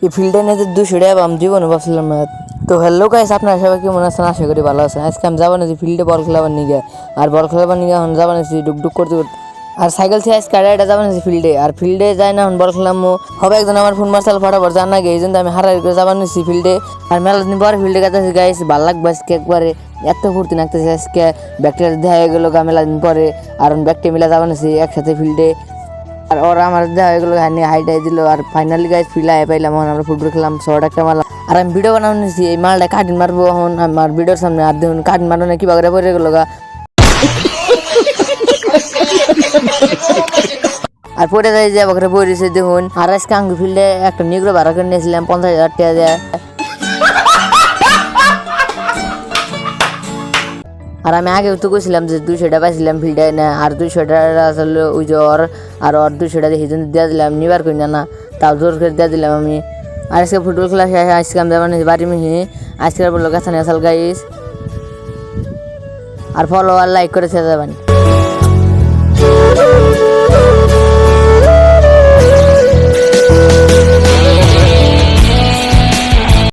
এই ফিল্ডে নিয়ে 200 টাকা আমি জীবনে ভাবছিলাম না। তো হ্যালো গাইস, আপনারা সবাই কেমন আছেন? আশা করি ভালো আছেন। আজকে আমি যাবো না যে ফিল্ডে বল খেলাবার নিয়ে, আর বল খেলাবার নিয়ে এখন যাবো না ডুকডুক করতে করতে, আর সাইকেল থেকে আজকে আড়াইটা যাবো না ফিল্ডে, আর ফিল্ডে যাই না এখন বল খেলামো হবে একজন আমার ফোন মার্শাল ফাটাবার জান না গে, এই জন্য আমি হারাই করে যাবার নিচ্ছি ফিল্ডে। আর মেলা দিন পরে ফিল্ডে গেতেছি গাইস, ভালো লাগবে আজকে একবারে, এত ফুর্তি লাগতেছে আজকে। ব্যাগটা দেখা হয়ে গেলো মেলা দিন পরে, আর ব্যাগটা মিলা যাবো নিচ্ছি একসাথে ফিল্ডে। আর ওরা আমার দেখা হয়ে গেলো হাইটাই দিল, আর ফাইনালি গাইস ফিল্ডে আয় পাইলাম। এখন আমরা ফুটবল খেলাম, শর্ট একটা মারলাম, আর আমি ভিডিও বানানো নিচ্ছি। এই মালটা কাটিন মারবো এখন আমার ভিডিওর সামনে, আর দেখুন কাটিন মারবো না কি বাগরে পড়ে গেলো গা, আর পরে যাই যে বকরে পড়েছে দেখুন। আর আজকে আঙ্গু ফিল্ডে একটা নিগ্রো ভাড়া করে নিয়েছিলাম 50,000 টাকা দেয়। আর আমি আগেও তো কইছিলাম যে 200 টাকা পাইছিলাম ফিল্ডে না, আর 200 টাকা আসলে ওই যে আর 200 টাকা সেই জন্য দিয়ে দিলাম, নিবার করি না তাও জোর করে দিয়ে দিলাম আমি। আর আজকে ফুটবল খেলা শেষ, আজকে আমি যাবার বাড়ি মিহি। আজকের বললো কাছে আসল গাইস, আর ফলো আর লাইক করে ছেড়ে যাবেন।